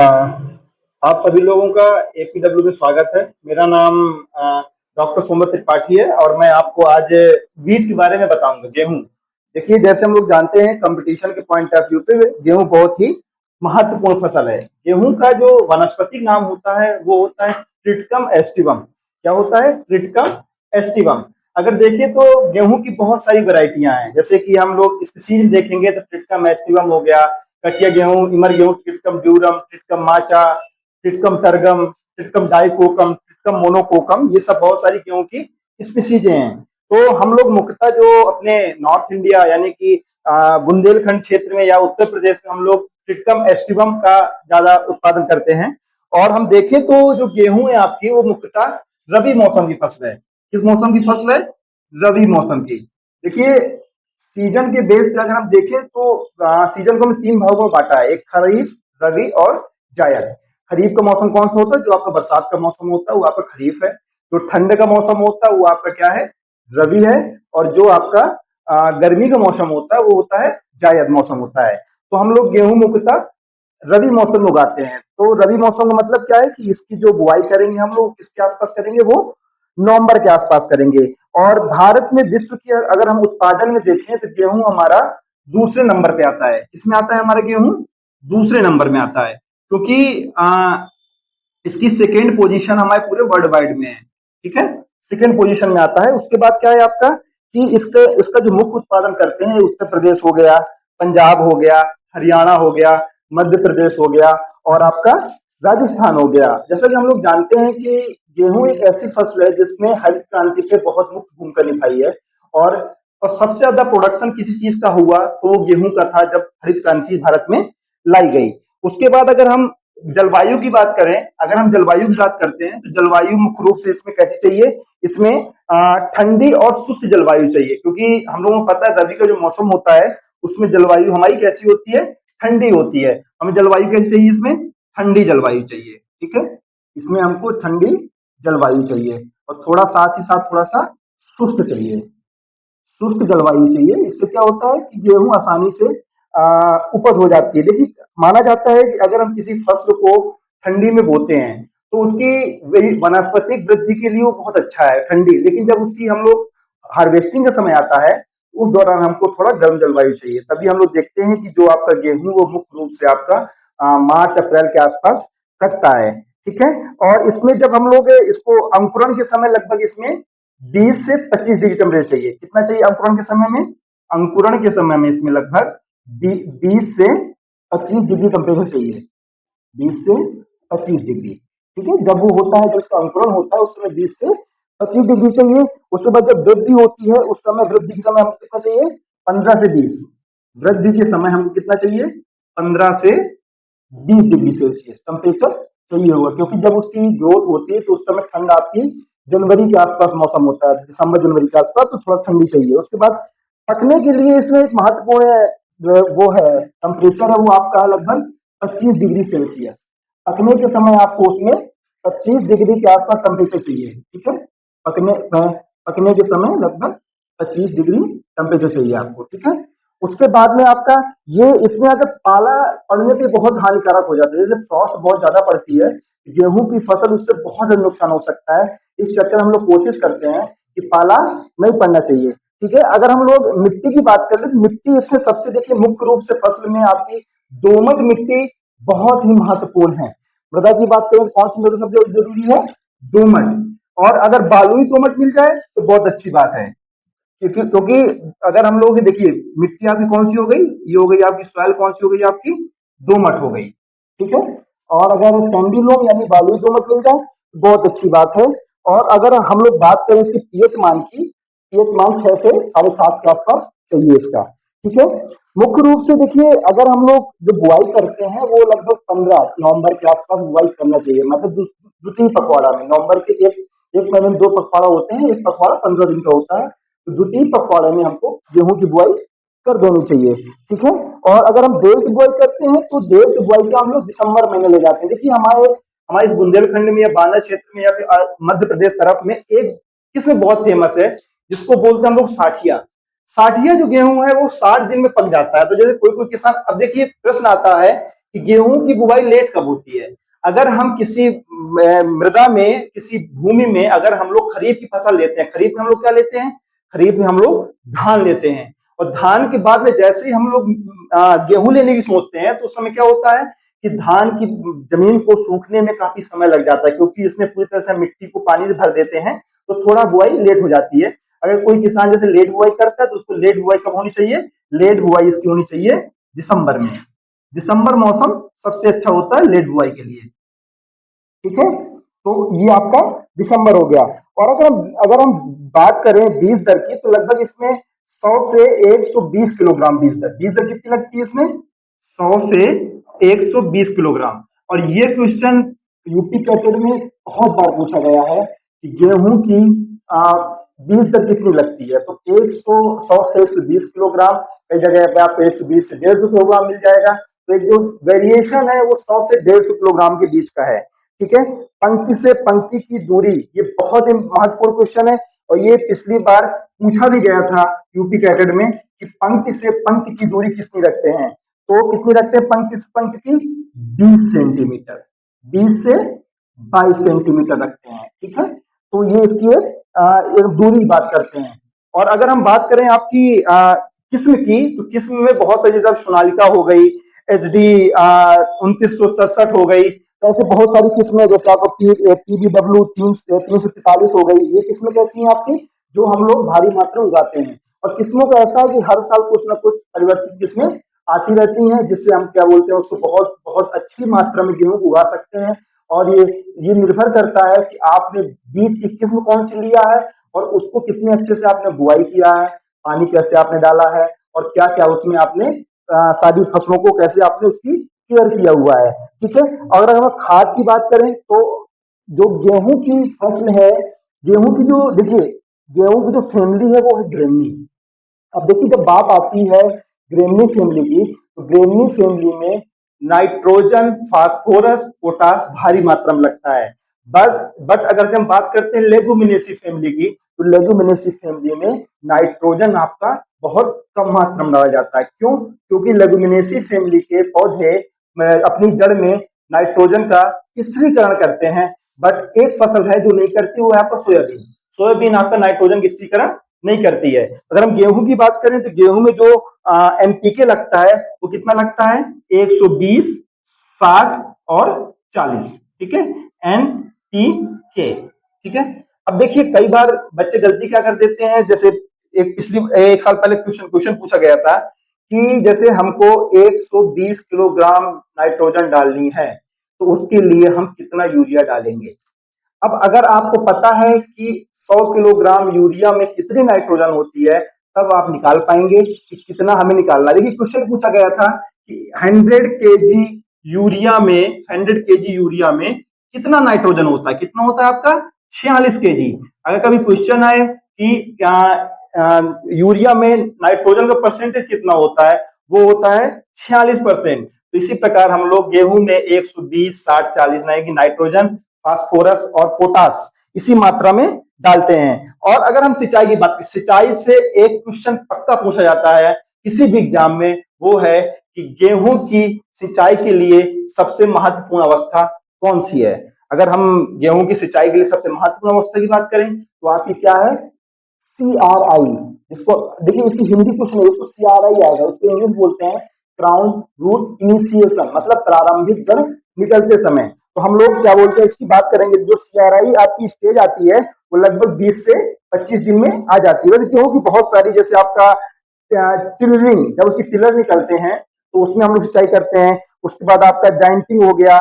अ, आप सभी लोगों का एपीडब्ल्यू में स्वागत है। मेरा नाम डॉक्टर सोमत त्रिपाठी है और मैं आपको आज वीट के बारे में बताऊंगा, गेहूं। देखिए, जैसे हम लोग जानते हैं, कंपटीशन के पॉइंट ऑफ व्यू पे गेहूं बहुत ही महत्वपूर्ण फसल है। गेहूं का जो वनस्पतिक नाम होता है वो होता है ट्रिटिकम एस्टिवम। क्या होता है? Triticum aestivum. अगर देखें तो गेहूं की बहुत सारी वैरायटियां हैं, जैसे कि हम लोग स्पीसीज देखेंगे तो ट्रिटिकम एस्टिवम हो गया, कटिया गेहूं, इमर गेहूं, ट्रिटिकम ड्यूरम, ट्रिटिकम माचा, ट्रिटिकम टरगम, ट्रिटिकम डाइकोकम, ट्रिटिकम मोनोकोकम, ये सब बहुत सारी गेहूं की स्पीसीजें हैं। तो हम लोग मुख्यतः जो अपने नॉर्थ इंडिया यानी कि बुंदेलखंड क्षेत्र में या उत्तर प्रदेश में हम लोग ट्रिटिकम एस्टिवम का ज्यादा उत्पादन करते हैं। और हम देखें तो जो गेहूं है आपकी, वो मुख्यतः रबी मौसम की फसल है। किस मौसम की फसल है? रबी मौसम की। देखिए, सीजन के बेस पे अगर हम देखें तो सीजन को हमने तीन भागों में बांटा है, एक खरीफ, रबी और जायद। खरीफ का मौसम कौन सा होता है? जो आपका बरसात का मौसम होता है वो आपका खरीफ है। जो ठंड का मौसम होता है वो आपका क्या है? रबी है। और जो आपका गर्मी का मौसम होता है वो होता है जायद मौसम होता है। तो हम लोग गेहूं मुख्यतः रबी मौसम में उगाते हैं। तो रबी मौसम का मतलब क्या है कि इसकी जो बुआई करेंगे हम लोग किसके आसपास करेंगे? वो नवंबर के आसपास करेंगे। और भारत में विश्व की अगर हम उत्पादन में देखें तो गेहूं हमारा दूसरे नंबर पे आता है। इसमें आता है हमारा गेहूं दूसरे नंबर में आता है, क्योंकि इसकी सेकेंड पोजीशन हमारे पूरे वर्ल्ड वाइड में है। ठीक है, सेकेंड पोजीशन में आता है। उसके बाद क्या है आपका कि इसका इसका जो मुख्य उत्पादन करते हैं, उत्तर प्रदेश हो गया, पंजाब हो गया, हरियाणा हो गया, मध्य प्रदेश हो गया और आपका राजस्थान हो गया। जैसा कि हम लोग जानते हैं कि गेहूं एक ऐसी फसल है जिसने हरित क्रांति पे बहुत मुख्य भूमिका निभाई है। और और सबसे ज्यादा प्रोडक्शन किसी चीज का हुआ तो गेहूं का था, जब हरित क्रांति भारत में लाई गई। उसके बाद अगर हम जलवायु की बात करें, अगर हम जलवायु की बात करते हैं तो जलवायु मुख्य रूप से इसमें कैसी चाहिए? इसमें ठंडी और शुष्क जलवायु चाहिए, क्योंकि हम लोगों को पता है रबी का जो मौसम होता है उसमें जलवायु हमारी कैसी होती है? ठंडी होती है। हमें जलवायु कैसी चाहिए? इसमें ठंडी जलवायु चाहिए। ठीक है, इसमें हमको ठंडी जलवायु चाहिए और थोड़ा साथ ही साथ थोड़ा सा शुष्क चाहिए, शुष्क जलवायु चाहिए। इससे क्या होता है कि गेहूं आसानी से उपज हो जाती है। लेकिन माना जाता है कि अगर हम किसी फसल को ठंडी में बोते हैं तो उसकी वनस्पतिक वृद्धि के लिए वो बहुत अच्छा है ठंडी, लेकिन जब उसकी हम लोग हार्वेस्टिंग का समय आता है उस दौरान हमको थोड़ा गर्म जलवायु चाहिए। तभी हम लोग देखते हैं कि जो आपका गेहूं वो मुख्य रूप से आपका मार्च अप्रैल के आसपास कटता है। ठीक है, और इसमें जब हम लोग इसको अंकुरण के समय लगभग इसमें 20 से 25 डिग्री टेम्परेचर चाहिए। कितना चाहिए अंकुरण के समय में? अंकुरण के समय में इसमें लगभग 20 से 25 डिग्री टेम्परेचर चाहिए। 20 से 25 डिग्री। ठीक है, जब वो होता है, जब इसका अंकुरण होता है उस समय 20 से 25 डिग्री चाहिए। उसके बाद जब वृद्धि होती है उस समय, वृद्धि के समय हमको कितना चाहिए? 15 से 20। वृद्धि के समय हमको कितना चाहिए? 15 से 20 डिग्री सेल्सियस टेम्परेचर चाहिए होगा, क्योंकि जब उसकी ग्रोथ होती है तो उस समय ठंड आपकी जनवरी के आसपास मौसम होता है, दिसंबर जनवरी के आसपास, तो थोड़ा ठंडी चाहिए। उसके बाद पकने के लिए इसमें एक महत्वपूर्ण वो है टेम्परेचर है, वो आपका लगभग 25 डिग्री सेल्सियस। पकने के समय आपको उसमें 25 डिग्री के आसपास टेम्परेचर चाहिए। ठीक है, पकने पकने के समय लगभग 25 डिग्री टेम्परेचर चाहिए आपको। ठीक है, उसके बाद में आपका ये इसमें अगर पाला पड़ने पे बहुत हानिकारक हो जाता है, जैसे फ्रॉस्ट बहुत ज्यादा पड़ती है, गेहूं की फसल उससे बहुत ज्यादा नुकसान हो सकता है। इस चक्कर हम लोग कोशिश करते हैं कि पाला नहीं पड़ना चाहिए। ठीक है, अगर हम लोग मिट्टी की बात करें तो मिट्टी इसमें सबसे, देखिए, मुख्य रूप से फसल में आपकी दोमट मिट्टी बहुत ही महत्वपूर्ण है। मृदा की बात करें तो कौन सी मृदा सबसे जरूरी है? दोमट। और अगर बालुई दोमट मिल जाए तो बहुत अच्छी बात है, क्योंकि अगर हम लोग देखिए मिट्टी आपकी कौन सी हो गई? ये हो गई आपकी सॉइल, कौन सी हो गई आपकी? दोमट हो गई। ठीक है, और अगर सैंडी लोम यानी बालुई दोमट मिल जाए तो बहुत अच्छी बात है। और अगर हम लोग बात करें इसके पीएच मान की, पीएच मान 6 से 7.5 के आसपास चाहिए इसका। ठीक है, मुख्य रूप से देखिए अगर हम लोग जो बुआई करते हैं वो लगभग 15 नवंबर के आसपास बुआई करना चाहिए। मतलब द्वितीय पखवाड़ा में, नवंबर के एक महीने में 2 पखवाड़ा होते हैं, एक पखवाड़ा 15 दिन का होता है, तो द्वितीय पखवाड़े में हमको गेहूं की बुआई कर देनी चाहिए। ठीक है, और अगर हम देर से बुआई करते हैं तो देर से बुआई का हम लोग दिसंबर महीने ले जाते हैं। देखिए हमारे हमारे इस बुंदेलखंड में या बांदा क्षेत्र में या फिर मध्य प्रदेश तरफ में एक किस्म बहुत फेमस है जिसको बोलते हैं हम लोग साठिया। साठिया जो गेहूं है वो 60 दिन में पक जाता है। तो जैसे कोई कोई किसान, अब देखिए प्रश्न आता है कि गेहूं की बुवाई लेट कब होती है। अगर हम किसी मृदा में, किसी भूमि में अगर हम लोग खरीफ की फसल लेते हैं, खरीफ में हम लोग क्या लेते हैं, खरीफ में हम लोग धान लेते हैं, और धान के बाद में जैसे ही हम लोग गेहूं लेने की सोचते हैं तो उस समय क्या होता है कि धान की जमीन को सूखने में काफी समय लग जाता है, क्योंकि इसमें पूरी तरह से मिट्टी को पानी से भर देते हैं, तो थोड़ा बुआई लेट हो जाती है। अगर कोई किसान जैसे लेट बुआई करता है तो उसको लेट बुआई कब होनी चाहिए, लेट बुआई इसकी होनी चाहिए दिसंबर में। दिसंबर मौसम सबसे अच्छा होता है लेट बुआई के लिए, ठीक है। तो ये आपका दिसंबर हो गया। और अगर हम बात करें बीज दर की, तो लगभग इसमें 100 से 120 किलोग्राम बीज दर कितनी लगती है इसमें, 100 से 120 किलोग्राम। और ये क्वेश्चन यूपी कैटेगरी में बहुत बार पूछा गया है कि गेहूं की बीज दर कितनी लगती है, तो 100 से 120 किलोग्राम, कई जगह पे आपको 120 से 150 किलोग्राम मिल जाएगा। तो एक जो वेरिएशन है वो 100 से 150 किलोग्राम के बीच का है, ठीक है। पंक्ति से पंक्ति की दूरी, ये बहुत ही महत्वपूर्ण क्वेश्चन है, और ये पिछली बार पूछा भी गया था यूपी कैटेड में कि पंक्ति से पंक्ति की दूरी कितनी रखते हैं, तो कितनी रखते हैं पंक्ति से पंक्ति की, 20 सेंटीमीटर, 20 से 22 सेंटीमीटर रखते हैं, ठीक है। तो ये इसकी एक दूरी की बात करते हैं। और अगर हम बात करें आपकी किस्म की, तो किस्म में बहुत सारी, जैसे सोनालिका हो गई, HD 2967 हो गई, तो ऐसे बहुत सारी किस्में, जैसे आपको PBW 343 हो गई। ये किस्में कैसी हैं आपकी, जो हम लोग भारी मात्रा में उगाते हैं। और किस्मों का ऐसा है कि हर साल कुछ ना कुछ परिवर्तित किस्में आती रहती हैं, जिससे हम क्या बोलते हैं उसको, बहुत बहुत अच्छी मात्रा में गेहूं उगा सकते हैं। और ये निर्भर करता है कि आपने बीज की किस्म कौन सी लिया है, और उसको कितने अच्छे से आपने बुआई किया है, पानी कैसे आपने डाला है, और क्या क्या उसमें आपने सारी फसलों को कैसे आपने उसकी केयर किया हुआ है, ठीक है। और अगर हम खाद की बात करें, तो जो गेहूं की फसल है, गेहूं की जो, देखिए गेहूं की जो फैमिली है वो है ग्रेनी। अब देखिए जब बात आती है ग्रेनी फैमिली की, तो ग्रेनी फैमिली में नाइट्रोजन, फास्फोरस, पोटास भारी मात्रा में लगता है। बट अगर हम बात करते हैं लेगुमिनेसी फैमिली की, तो लेगुमिनेसी फैमिली में नाइट्रोजन आपका बहुत कम मात्रा में डाला जाता है। क्यों, क्योंकि लेगुमिनेसी फैमिली के पौधे अपनी जड़ में नाइट्रोजन का स्थिरीकरण करते हैं। बट एक फसल है जो नहीं करती, वो है आपका सोयाबीन। सोयाबीन आपका नाइट्रोजन स्थिरीकरण नहीं करती है। अगर हम गेहूं की बात करें, तो गेहूं में जो NPK लगता है वो कितना लगता है, 120, 60 और 40, ठीक है, NPK, ठीक है। अब देखिए कई बार बच्चे गलती क्या कर देते हैं, जैसे एक साल पहले क्वेश्चन पूछा गया था कि जैसे हमको 120 किलोग्राम नाइट्रोजन डालनी है, तो उसके लिए हम कितना यूरिया डालेंगे। अब अगर आपको पता है कि 100 किलोग्राम यूरिया में कितनी नाइट्रोजन होती है, तब आप निकाल पाएंगे कि कितना हमें निकालना है। देखिए क्वेश्चन पूछा गया था कि 100 केजी यूरिया में कितना नाइट्रोजन होता है, कितना होता है आपका 46 केजी। अगर कभी क्वेश्चन आए कि यूरिया में नाइट्रोजन का परसेंटेज कितना होता है, वो होता है 46%। तो इसी प्रकार हम लोग गेहूं में 120, 60, 40 नाइट्रोजन, फास्फोरस और पोटास इसी मात्रा में डालते हैं। और अगर हम सिंचाई की बात करें, सिंचाई से एक क्वेश्चन पक्का पूछा जाता है किसी भी एग्जाम में, वो है कि गेहूं की सिंचाई के लिए सबसे महत्वपूर्ण अवस्था कौन सी है। अगर हम गेहूं की सिंचाई के लिए सबसे महत्वपूर्ण अवस्था की बात करें, तो आपकी क्या है, CRI। इसको देखिए, इसकी हिंदी कुछ नहीं, उसको CRI आएगा, उसको इंग्लिश बोलते हैं क्राउन रूट इनिशिएशन, मतलब प्रारंभिक जड़ निकलते समय। तो हम लोग क्या बोलते हैं, इसकी बात करेंगे, जो CRI आपकी स्टेज आती है वो लगभग 20 से 25 दिन में आ जाती है। वैसे गेहूं की बहुत सारी, जैसे आपका टिलरिंग, जब उसकी टिलर निकलते हैं तो उसमें हम लोग सिंचाई करते हैं। उसके बाद आपका जॉइंटिंग हो गया,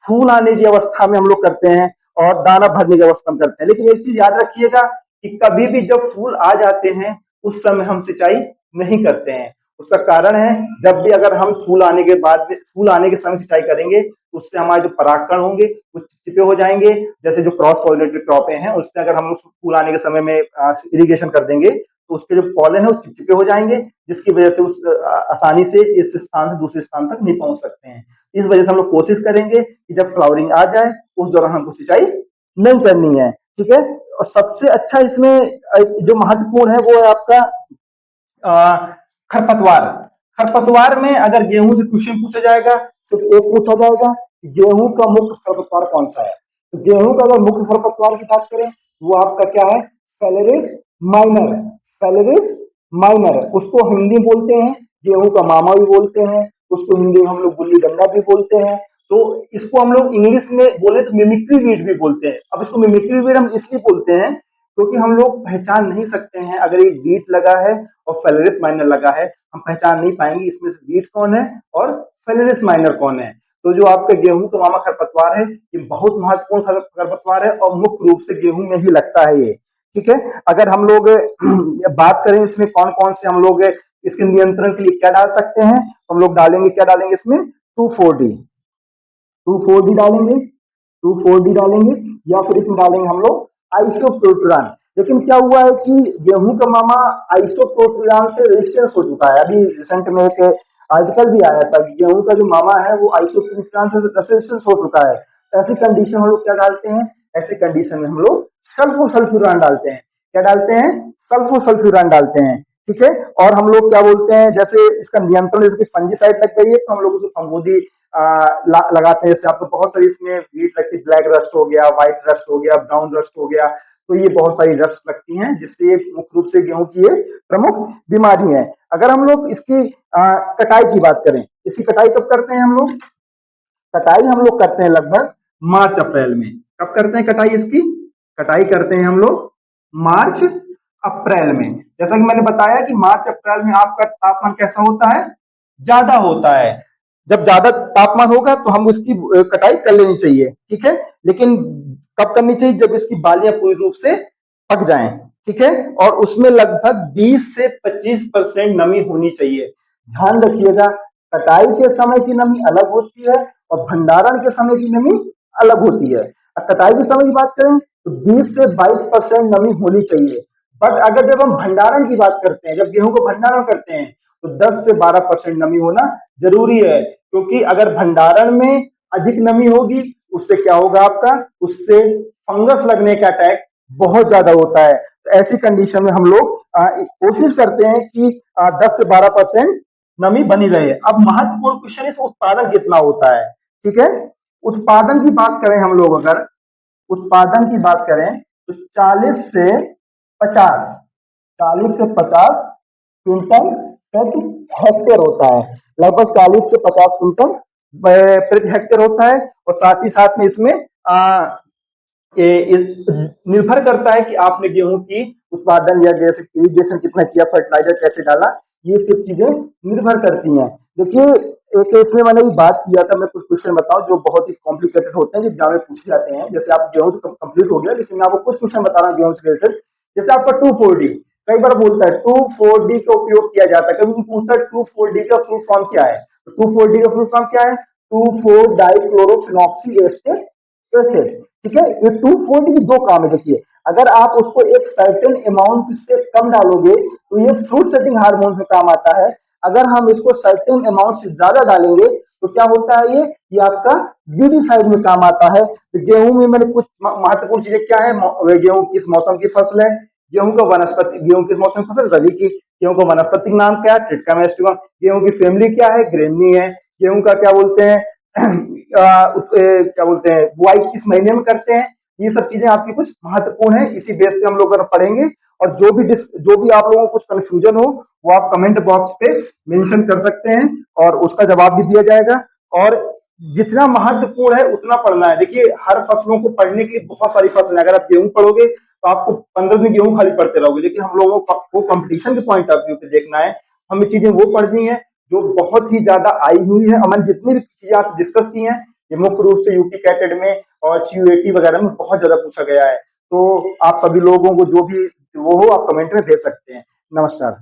फूल आने की अवस्था में हम लोग करते हैं, और दाना भरने की अवस्था में करते हैं। लेकिन एक चीज याद रखिएगा कि कभी भी जब फूल आ जाते हैं उस समय हम सिंचाई नहीं करते हैं। उसका कारण है, जब भी अगर हम फूल आने के समय सिंचाई करेंगे, तो उससे हमारे जो परागकण होंगे वो चिपचिपे हो जाएंगे। जैसे जो क्रॉस पॉलिनेटेड क्रॉपें हैं, उसमें अगर हम लोग फूल आने के समय में इरिगेशन कर देंगे, तो उसके जो पॉलन है वो चिपचिपे हो जाएंगे, जिसकी वजह से उस आसानी से इस स्थान से दूसरे स्थान तक नहीं पहुंच सकते हैं। इस वजह से हम लोग कोशिश करेंगे कि जब फ्लावरिंग आ जाए उस दौरान हमको सिंचाई नहीं करनी है, ठीक है। और सबसे अच्छा इसमें जो महत्वपूर्ण है वो है आपका खरपतवार। खरपतवार में अगर गेहूं से क्वेश्चन पूछा जाएगा सिर्फ एक पूछा जाएगा कि गेहूं का मुख्य खरपतवार कौन सा है। तो गेहूं का अगर मुख्य खरपतवार की बात करें वो आपका क्या है, फेलेरिस माइनर। फेलेरिस माइनर, उसको हिंदी में बोलते हैं गेहूं का मामा भी बोलते हैं, उसको हिंदी में हम लोग गुल्ली डंडा भी बोलते हैं। तो इसको हम लोग इंग्लिश में बोले तो मिमिक्री वीड भी बोलते हैं। अब इसको मिमिक्री वीड हम इसलिए बोलते हैं क्योंकि हम लोग पहचान नहीं सकते हैं, अगर ये वीट लगा है और फेलेरिस माइनर लगा है, हम पहचान नहीं पाएंगे इसमें से वीट कौन है और फेलेरिस माइनर कौन है। तो जो आपका गेहूं का मामा खरपतवार है ये बहुत महत्वपूर्ण खरपतवार है और मुख्य रूप से गेहूं में ही लगता है ये। ठीक है, अगर हम लोग बात करें इसमें कौन कौन से हम लोग इसके नियंत्रण के लिए क्या डाल सकते हैं, तो हम लोग डालेंगे, क्या डालेंगे इसमें, 2,4-D। 2,4-D डालेंगे, 2,4-D डालेंगे, या फिर इसमें डालेंगे हम लोग आइसोप्रोटुरान। लेकिन क्या हुआ है कि गेहूं का मामा आइसोप्रोटुरान से रेजिस्टेंस हो चुका है। अभी रिसेंट में एक आर्टिकल भी आया था कि गेहूं का जो मामा है वो आइसोप्रोटुरान से रेजिस्टेंस हो चुका है। ऐसी कंडीशन हम लोग क्या डालते हैं, ऐसी कंडीशन में हम लोग सल्फोसल्फ्यूरान डालते हैं। क्या डालते हैं, सल्फोसल्फ्यूरान डालते हैं। ठीक है, और हम लोग क्या बोलते हैं, जैसे इसका नियंत्रण, जैसे फंजीसाइड लग गई है तो हम लोग उसे फंगोदी लगाते हैं। जैसे आपको बहुत सारी इसमें वीट लगती है, ब्लैक रस्ट हो गया, व्हाइट रस्ट हो गया, ब्राउन रस्ट हो गया, तो ये बहुत सारी रस्ट लगती हैं जिससे मुख्य रूप से गेहूं की ये प्रमुख बीमारी है। अगर हम लोग इसकी कटाई की बात करें, इसकी कटाई कब करते हैं हम लोग, कटाई हम लोग करते हैं लगभग मार्च अप्रैल में। कब करते हैं कटाई इसकी, कटाई करते हैं हम लोग मार्च अप्रैल में। जैसा कि मैंने बताया कि मार्च अप्रैल में आपका तापमान कैसा होता है, ज्यादा होता है। जब ज्यादा तापमान होगा तो हम उसकी कटाई कर लेनी चाहिए। ठीक है, लेकिन कब करनी चाहिए, जब इसकी बालियां पूरी रूप से पक जाएं। ठीक है, और उसमें लगभग 20 से 25% नमी होनी चाहिए। ध्यान रखिएगा, कटाई के समय की नमी अलग होती है और भंडारण के समय की नमी अलग होती है। कटाई के समय की बात करें तो 20 से 22% नमी होनी चाहिए। बट अगर जब हम भंडारण की बात करते हैं, जब गेहूं को भंडारण करते हैं तो 10 से 12% नमी होना जरूरी है, क्योंकि अगर भंडारण में अधिक नमी होगी उससे क्या होगा आपका, उससे फंगस लगने का अटैक बहुत ज्यादा होता है। तो ऐसी कंडीशन में हम लोग कोशिश करते हैं कि 10 से 12% नमी बनी रहे। अब महत्वपूर्ण क्वेश्चन इस उत्पादन कितना होता है। ठीक है, उत्पादन की बात करें हम लोग, अगर उत्पादन की बात करें तो 50 40 से 50 क्विंटल प्रति हेक्टेयर होता है। लगभग 40 से 50 क्विंटल प्रति हेक्टेयर होता है। और साथ ही साथ में इसमें निर्भर करता है कि आपने गेहूं की उत्पादन या जैसे इरिगेशन कितना किया, फर्टिलाइजर कैसे डाला, ये सब चीजें निर्भर करती हैं। देखिए, एक इसमें मैंने भी बात किया था, मैं कुछ क्वेश्चन बताऊं जो बहुत ही कॉम्प्लिकेटेड होते हैं, जो एग्जाम में पूछे जाते हैं। जैसे आप गेहूं तो कंप्लीट हो गया, लेकिन मैं आपको कुछ क्वेश्चन बता रहा हूँ गेहूं से रिलेटेड। जैसे आपका 2,4-D, कई बार बोलता है 2,4-D का उपयोग किया जाता है, कभी पूछता है 2,4-D का फुल फॉर्म क्या है। तो 2,4-D का फुल फॉर्म क्या है, 2,4-डाइक्लोरोफिनॉक्सी एसिड। ठीक है, ये 2,4-D की दो काम है। देखिए, अगर आप उसको एक सर्टेन अमाउंट से कम डालोगे तो ये फ्रूट सेटिंग हार्मोन में काम आता है। अगर हम इसको सर्टेन अमाउंट से ज्यादा डालेंगे तो क्या होता है, ये आपका ब्यूटीसाइड में काम आता है। तो गेहूं में मैंने कुछ महत्वपूर्ण चीजें क्या है, गेहूं किस मौसम की फसल है, गेहूं का वनस्पति, गेहूं किस मौसम की फसल, रबी की। गेहूं का वनस्पतिक नाम क्या है, ट्रिटिका मेस्टिकम। गेहूं की फैमिली क्या है, ग्रेनी है। गेहूं का क्या बोलते हैं क्या बोलते हैं, बुआई किस महीने में करते हैं। ये सब चीजें आपकी कुछ महत्वपूर्ण है, इसी बेस पे हम लोग पढ़ेंगे। और जो भी आप लोगों को कुछ कंफ्यूजन हो वो आप कमेंट बॉक्स पे मेंशन कर सकते हैं और उसका जवाब भी दिया जाएगा। और जितना महत्वपूर्ण है उतना पढ़ना है। देखिए, हर फसलों को पढ़ने के लिए बहुत सारी फसल है। अगर आप गेहूं पढ़ोगे तो आपको 15 दिन गेहूं खाली पढ़ते रहोगे, लेकिन हम लोगों को कंपटीशन के पॉइंट ऑफ व्यू पे देखना है, हमें चीजें वो पढ़नी है जो बहुत ही ज्यादा आई हुई है। हमने जितनी भी चीजें आपसे डिस्कस की हैं ये मुख्य रूप से यूपी कैटेड में और CUET वगैरह में बहुत ज्यादा पूछा गया है। तो आप सभी लोगों को जो भी वो हो आप कमेंट में दे सकते हैं। नमस्कार।